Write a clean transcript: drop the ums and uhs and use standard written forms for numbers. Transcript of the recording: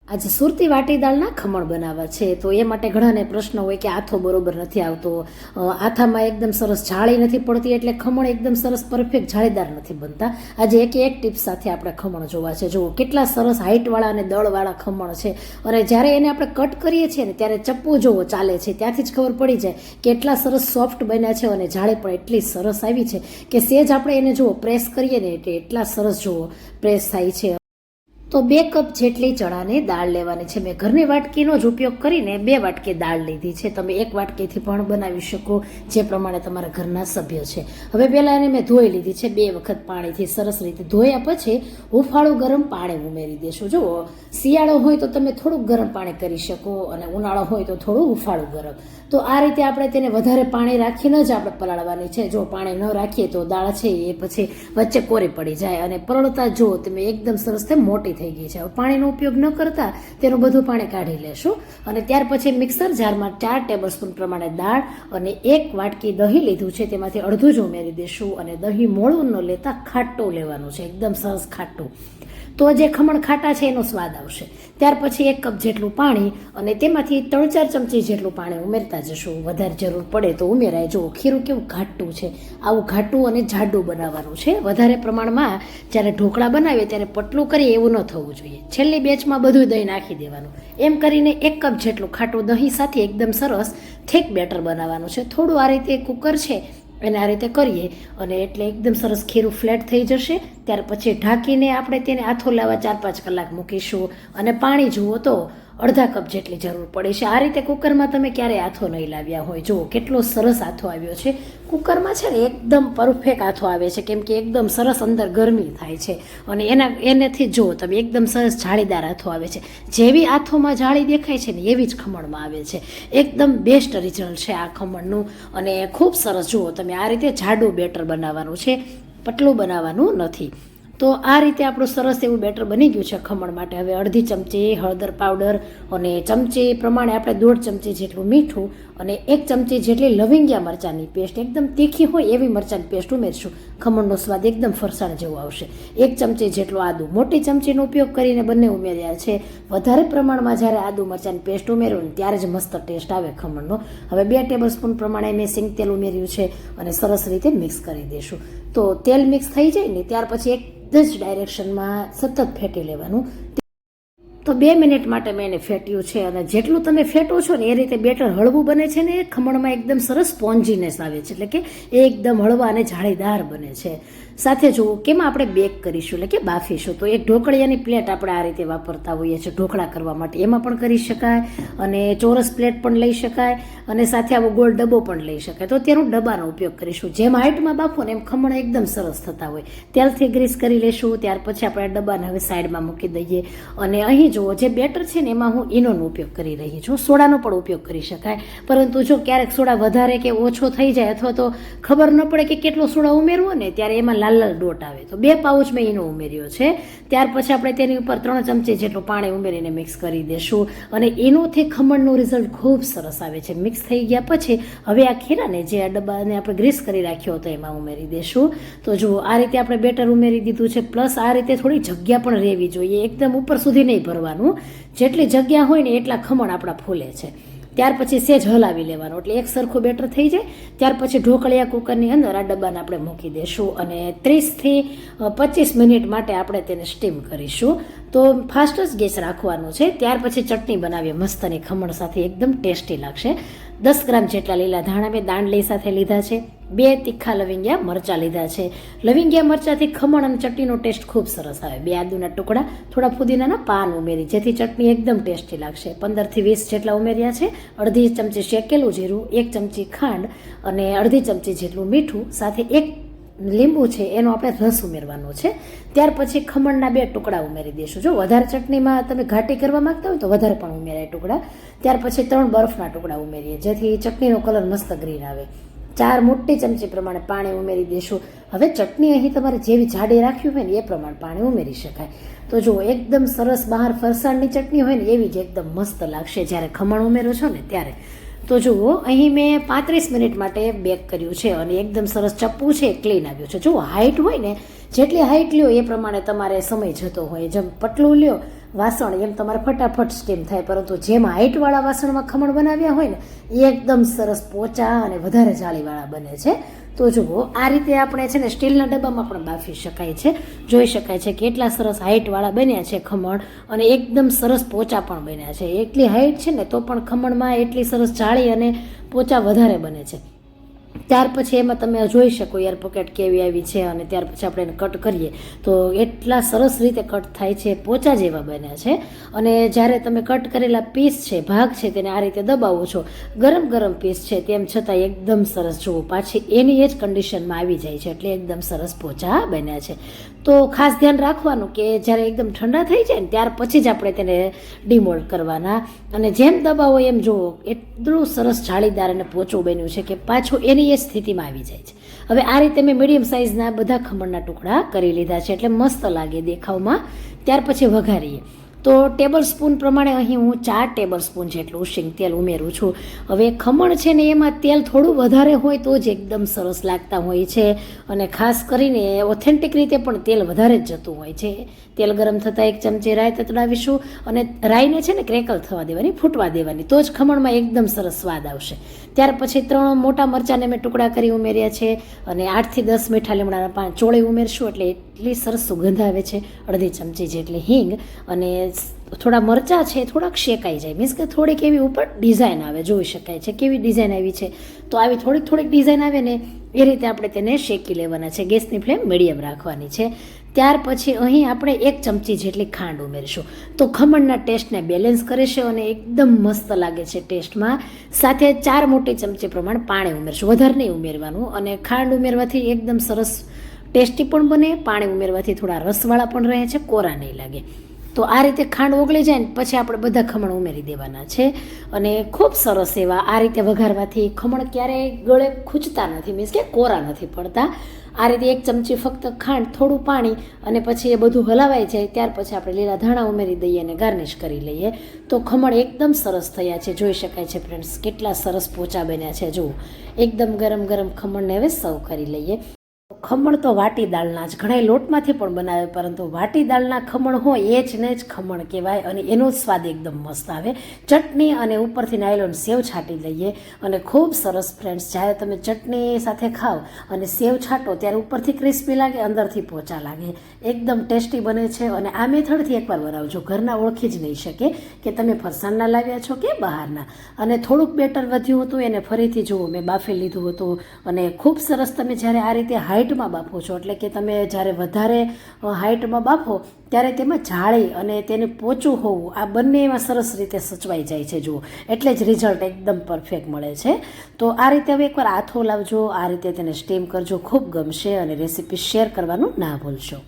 આજે સુરતી વાટી દાળના ખમણ બનાવવા છે, તો એ માટે ઘણાને પ્રશ્ન હોય કે આથો બરોબર નથી આવતો, આથામાં એકદમ સરસ જાળી નથી પડતી, એટલે ખમણ એકદમ સરસ પરફેક્ટ જાળીદાર નથી બનતા. આજે એક ટિપ્સ સાથે આપણે ખમણ જોવા છે. જુઓ કેટલા સરસ હાઇટવાળા અને દળવાળા ખમણ છે, અને જ્યારે એને આપણે કટ કરીએ છીએ ને ત્યારે ચપ્પુ જુઓ ચાલે છે, ત્યાંથી જ ખબર પડી જાય કે એટલા સરસ સોફ્ટ બન્યા છે, અને જાળી પણ એટલી સરસ આવી છે કે સેજ આપણે એને જુઓ પ્રેસ કરીએ ને એટલે એટલા સરસ જુઓ પ્રેસ થાય છે. તો 2 કપ જેટલી ચણાની દાળ લેવાની છે. મેં ઘરની વાટકીનો જ ઉપયોગ કરીને 2 વાટકી દાળ લીધી છે. તમે 1 વાટકીથી પણ બનાવી શકો, જે પ્રમાણે તમારા ઘરના સભ્ય છે. હવે પહેલાં એને મેં ધોઈ લીધી છે 2 વખત પાણીથી. સરસ રીતે ધોયા પછી હુંફાળું ગરમ પાણી ઉમેરી દેશું. જુઓ, શિયાળો હોય તો તમે થોડુંક ગરમ પાણી કરી શકો, અને ઉનાળો હોય તો થોડું હુંફાળું ગરમ. તો આ રીતે આપણે તેને વધારે પાણી રાખીને જ આપણે પલાળવાની છે. જો પાણી ન રાખીએ તો દાળ છે એ પછી વચ્ચે કોરી પડી જાય, અને પલળતા જો તમે એકદમ સરસ તે મોટી થઈ ગઈ છે. પાણીનો ઉપયોગ ન કરતા તેનું બધું પાણી કાઢી લેશું, અને ત્યાર પછી મિક્સર જારમાં 4 ટેબલસ્પૂન પ્રમાણે દાળ અને 1 વાટકી દહીં લીધું છે, તેમાંથી અડધું જ ઉમેરી દેશું. અને દહીં મોળું ન લેતા ખાટું લેવાનું છે, એકદમ સરસ ખાટું, તો જે ખમણ ખાટા છે એનો સ્વાદ આવશે. ત્યાર પછી 1 કપ જેટલું પાણી, અને તેમાંથી 3-4 ચમચી જેટલું પાણી ઉમેરતા જશું. વધારે જરૂર પડે તો ઉમેરાય. જો ખીરું કેવું ઘાટું છે, આવું ઘાટું અને જાડું બનાવવાનું છે. વધારે પ્રમાણમાં જ્યારે ઢોકળા બનાવીએ ત્યારે પતલું કરીએ એવું ન થવું જોઈએ. છેલ્લી બેચમાં બધું દહીં નાખી દેવાનું. એમ કરીને 1 કપ જેટલું ખાટું દહીં સાથે એકદમ સરસ થીક બેટર બનાવવાનું છે. થોડું આ રીતે કુકર છે એને આ રીતે કરીએ, અને એટલે એકદમ સરસ ખીરું ફ્લેટ થઈ જશે. ત્યાર પછી ઢાંકીને આપણે તેને આથો લાવવા 4-5 કલાક મૂકીશું. અને પાણી જુઓ તો અડધા કપ જેટલી જરૂર પડે છે. આ રીતે કુકરમાં તમે ક્યારેય આથો નહીં લાવ્યા હોય. જુઓ કેટલો સરસ આથો આવ્યો છે. કુકરમાં છે ને એકદમ પરફેક્ટ આથો આવે છે, કેમ કે એકદમ સરસ અંદર ગરમી થાય છે, અને એનાથી જુઓ તમે એકદમ સરસ જાળીદાર આથો આવે છે. જેવી આથોમાં જાળી દેખાય છે ને એવી જ ખમણમાં આવે છે. એકદમ બેસ્ટ રિઝલ્ટ છે આ ખમણનું, અને ખૂબ સરસ. જુઓ તમે આ રીતે જાડું બેટર બનાવવાનું છે, પતલું બનાવવાનું નથી. તો આ રીતે આપણું સરસ એવું બેટર બની ગયું છે ખમણ માટે. હવે અડધી ચમચી હળદર પાવડર, અને ચમચી પ્રમાણે આપણે 1.5 ચમચી જેટલું મીઠું, અને 1 ચમચી જેટલી લવિંગિયા મરચાંની પેસ્ટ, એકદમ તીખી હોય એવી મરચાંની પેસ્ટ ઉમેરશું. ખમણનો સ્વાદ એકદમ ફરસાણ જેવો આવશે. 1 ચમચી જેટલું આદું, મોટી ચમચીનો ઉપયોગ કરીને બંને ઉમેર્યા છે. વધારે પ્રમાણમાં જ્યારે આદુ મરચાંની પેસ્ટ ઉમેર્યું ને ત્યારે જ મસ્ત ટેસ્ટ આવે ખમણનો. હવે 2 ટેબલસ્પૂન પ્રમાણે મેં સિંગ તેલ ઉમેર્યું છે, અને સરસ રીતે મિક્સ કરી દઈશું. તો તેલ મિક્સ થઈ જાય ને ત્યાર પછી એક જ ડાયરેક્શનમાં સતત ફેટી લેવાનું. તો 2 મિનિટ માટે મેં એને ફેટ્યું છે, અને જેટલું તમે ફેટો છો ને એ રીતે બેટર હળવું બને છે, ને ખમણમાં એકદમ સરસ સ્પોન્જીનેસ આવે છે, એટલે કે એકદમ હળવા અને જાળીદાર બને છે. સાથે જુઓ કેમાં આપણે બેક કરીશું, એટલે કે બાફીશું. તો એક ઢોકળિયાની પ્લેટ આપણે આ રીતે વાપરતા હોઈએ છીએ ઢોકળા કરવા માટે, એમાં પણ કરી શકાય, અને ચોરસ પ્લેટ પણ લઈ શકાય, અને સાથે આવો ગોળ ડબ્બો પણ લઈ શકાય. તો અત્યારે ડબ્બાનો ઉપયોગ કરીશું. જેમ હાઈટમાં બાફો ને એમ ખમણ એકદમ સરસ થતા હોય. તેલથી ગ્રીસ કરી લેશું. ત્યાર પછી આપણે ડબ્બાને હવે સાઈડમાં મૂકી દઈએ, અને અહીં જુઓ જે બેટર છે ને એમાં હું ઈનોનો ઉપયોગ કરી રહી છું. સોડાનો પણ ઉપયોગ કરી શકાય, પરંતુ જો ક્યારેક સોડા વધારે કે ઓછો થઈ જાય, અથવા તો ખબર ન પડે કે કેટલો સોડા ઉમેરવો ને, ત્યારે એમાં લાલ ડોટ આવે. તો 2 પાઉચ મેં ઈનો ઉમેર્યો છે. ત્યાર પછી આપણે તેની ઉપર 3 ચમચી જેટલું પાણી ઉમેરીને મિક્સ કરી દેશું, અને ઈનોથી ખમણનું રિઝલ્ટ ખૂબ સરસ આવે છે. મિક્સ થઈ ગયા પછી હવે આ ખીરાને જે આ ડબ્બાને આપણે ગ્રીસ કરી રાખ્યો હતો એમાં ઉમેરી દેશું. તો જુઓ આ રીતે આપણે બેટર ઉમેરી દીધું છે. પ્લસ આ રીતે થોડી જગ્યા પણ રહેવી જોઈએ, એકદમ ઉપર સુધી નહીં ભરવાનું. જેટલી જગ્યા હોય ને એટલા ખમણ આપણા ફૂલે છે. ત્યાર પછી સેજ હલાવી લેવાનું, એટલે એક સરખું બેટર થઈ જાય. ત્યાર પછી ઢોકળિયા કુકરની અંદર આ ડબ્બાને આપણે મૂકી દઈશું, અને 30 થી 25 મિનિટ માટે આપણે તેને સ્ટીમ કરીશું. તો ફાસ્ટ જ ગેસ રાખવાનો છે. ત્યાર પછી ચટણી બનાવીએ મસ્તની ખમણ સાથે, એકદમ ટેસ્ટી લાગશે. 10 ગ્રામ જેટલા લીલા ધાણા મેં દાંડલી સાથે લીધા છે. 2 તીખા લવિંગિયા મરચાં લીધા છે. લવિંગિયા મરચાંથી ખમણ અને ચટણીનો ટેસ્ટ ખૂબ સરસ આવે. 2 આદુના ટુકડા, થોડા ફુદીનાના પાન ઉમેરી, જેથી ચટણી એકદમ ટેસ્ટી લાગશે. 15 થી 20 જેટલા ઉમેર્યા છે. અડધી ચમચી શેકેલું જીરું, 1 ચમચી ખાંડ, અને અડધી ચમચી જેટલું મીઠું, સાથે 1 લીંબુ છે એનો આપણે રસ ઉમેરવાનો છે. ત્યાર પછી ખમણના 2 ટુકડા ઉમેરી દઈશું. જો વધારે ચટણીમાં તમે ઘાટી કરવા માંગતા હોય તો વધારે પણ ઉમેરાય ટુકડા. ત્યાર પછી 3 બરફના ટુકડા ઉમેરીએ, જેથી ચટણીનો કલર મસ્ત ગ્રીન આવે. 4 મોટી ચમચી પ્રમાણે પાણી ઉમેરી દઈશું. હવે ચટણી અહીં તમારે જેવી જાડી રાખ્યું હોય ને એ પ્રમાણે પાણી ઉમેરી શકાય. તો જુઓ એકદમ સરસ બહાર ફરસાણની ચટણી હોય ને એવી જ એકદમ મસ્ત લાગશે જ્યારે ખમણ ઉમેરો છો ને ત્યારે. તો જુઓ અહીં મેં 35 મિનિટ માટે બેક કર્યું છે, અને એકદમ સરસ ચપ્પુ છે ક્લીન આવ્યું છે. જુઓ હાઈટ હોય ને જેટલી હાઈટ લ્યો એ પ્રમાણે તમારે સમય જતો હોય. જેમ પતલું લ્યો વાસણ એમ તમારે ફટાફટ સ્ટીમ થાય, પરંતુ જેમ હાઇટવાળા વાસણમાં ખમણ બનાવ્યા હોય ને એ એકદમ સરસ પોચા અને વધારે જાળીવાળા બને છે. તો જુઓ આ રીતે આપણે છે ને સ્ટીલના ડબ્બામાં પણ બાફી શકાય છે. જોઈ શકાય છે કે એટલા સરસ હાઇટવાળા બન્યા છે ખમણ, અને એકદમ સરસ પોચા પણ બન્યા છે. એટલી હાઇટ છે ને તો પણ ખમણમાં એટલી સરસ જાળી અને પોચા વધારે બને છે. ત્યાર પછી એમાં તમે જોઈ શકો એર પોકેટ કેવી આવી છે, અને ત્યાર પછી આપણે એને કટ કરીએ તો એટલા સરસ રીતે કટ થાય છે, પોચા જેવા બન્યા છે. અને જ્યારે તમે કટ કરેલા પીસ છે, ભાગ છે, તેને આ રીતે દબાવો છો, ગરમ ગરમ પીસ છે, તેમ છતાં એકદમ સરસ જુઓ પાછી એની એ જ કન્ડિશનમાં આવી જાય છે, એટલે એકદમ સરસ પોચા બન્યા છે. તો ખાસ ધ્યાન રાખવાનું કે જ્યારે એકદમ ઠંડા થઈ જાય ને ત્યાર પછી જ આપણે તેને ડિમોલ્ડ કરવાના, અને જેમ દબાવો એમ જુઓ એટલું સરસ જાળીદાર અને પોચું બન્યું છે કે પાછું એની એ સ્થિતિમાં આવી જાય છે. હવે આ રીતે મેં મીડિયમ સાઇઝના બધા ખમણના ટુકડા કરી લીધા છે, એટલે મસ્ત લાગે દેખાવમાં. ત્યાર પછી વઘારીએ તો ટેબલ સ્પૂન પ્રમાણે અહીં હું 4 ટેબલ સ્પૂન જેટલું શીંગ તેલ ઉમેરું છું. હવે ખમણ છે ને એમાં તેલ થોડું વધારે હોય તો જ એકદમ સરસ લાગતા હોય છે, અને ખાસ કરીને ઓથેન્ટિક રીતે પણ તેલ વધારે જ જતું હોય છે. તેલ ગરમ થતાં 1 ચમચી રાઈ તતડાવીશું, અને રાઈને છે ને ક્રેકલ થવા દેવાની, ફૂટવા દેવાની, તો જ ખમણમાં એકદમ સરસ સ્વાદ આવશે. ત્યાર પછી 3 મોટા મરચાંને મેં ટુકડા કરી ઉમેર્યા છે, અને 8 થી 10 મીઠા લીમડાના પાન ચોળી ઉમેરશું, એટલે એટલી સરસ સુગંધ આવે છે. અડધી ચમચી જેટલી હિંગ, અને થોડા મરચાં છે થોડાક શેકાઈ જાય, મીન્સ કે થોડીક એવી ઉપર ડિઝાઇન આવે. જોઈ શકાય છે કેવી ડિઝાઇન આવી છે. તો આવી થોડીક ડિઝાઇન આવે ને એ રીતે આપણે તેને શેકી લેવાના છે. ગેસની ફ્લેમ મીડિયમ રાખવાની છે. ત્યાર પછી અહીં આપણે 1 ચમચી જેટલી ખાંડ ઉમેરીશું, તો ખમણના ટેસ્ટને બેલેન્સ કરે છે અને એકદમ મસ્ત લાગે છે ટેસ્ટમાં. સાથે 4 મોટી ચમચી પ્રમાણ પાણી ઉમેરશું, વધારે નહીં ઉમેરવાનું. અને ખાંડ ઉમેરવાથી એકદમ સરસ ટેસ્ટી પણ બને, પાણી ઉમેરવાથી થોડા રસવાળા પણ રહે છે, કોરા નહીં લાગે. તો આ રીતે ખાંડ ઓગળી જાય ને પછી આપણે બધા ખમણ ઉમેરી દેવાના છે, અને ખૂબ સરસ એવા આ રીતે વઘારવાથી ખમણ ક્યારેય ગળે ખૂંચતા નથી, મીન્સ કે કોરા નથી પડતા. આ રીતે 1 ચમચી ફક્ત ખાંડ, થોડું પાણી, અને પછી એ બધું હલાવાઈ જાય ત્યાર પછી આપણે લીલા ધાણા ઉમેરી દઈએ અને ગાર્નિશ કરી લઈએ. તો ખમણ એકદમ સરસ થયા છે. જોઈ શકાય છે ફ્રેન્ડ્સ કેટલા સરસ પોચા બન્યા છે. જુઓ એકદમ ગરમ ગરમ ખમણને હવે સર્વ કરી લઈએ. ખમણ તો વાટી દાળના જ, ઘણા લોટમાંથી પણ બનાવે, પરંતુ વાટી દાળના ખમણ હોય એ જ ને જ ખમણ કહેવાય, અને એનો જ સ્વાદ એકદમ મસ્ત આવે. ચટણી અને ઉપરથી નાયલોન સેવ છાંટી લઈએ, અને ખૂબ સરસ ફ્રેન્ડ્સ, જ્યારે તમે ચટણી સાથે ખાઓ અને સેવ છાંટો ત્યારે ઉપરથી ક્રિસ્પી લાગે, અંદરથી પોચા લાગે, એકદમ ટેસ્ટી બને છે. અને આ મેથડથી એકવાર બનાવજો, ઘરના ઓળખી જ નહીં શકે કે તમે ફરસાણના લાવ્યા છો કે બહારના. અને થોડુંક બેટર વધ્યું હતું એને ફરીથી જુઓ મેં બાફી લીધું હતું, અને ખૂબ સરસ તમે જ્યારે આ રીતે હાઇટમાં બાફો છો, એટલે કે તમે જ્યારે વધારે હાઇટમાં બાફો ત્યારે તેમાં જાળી અને તેને પોચું હોવું આ બંને એમાં સરસ રીતે સચવાઈ જાય છે. જુઓ એટલે જ રિઝલ્ટ એકદમ પરફેક્ટ મળે છે. તો આ રીતે હવે એકવાર આથો લાવજો, આ રીતે તેને સ્ટીમ કરજો, ખૂબ ગમશે, અને રેસીપી શેર કરવાનું ના ભૂલશો.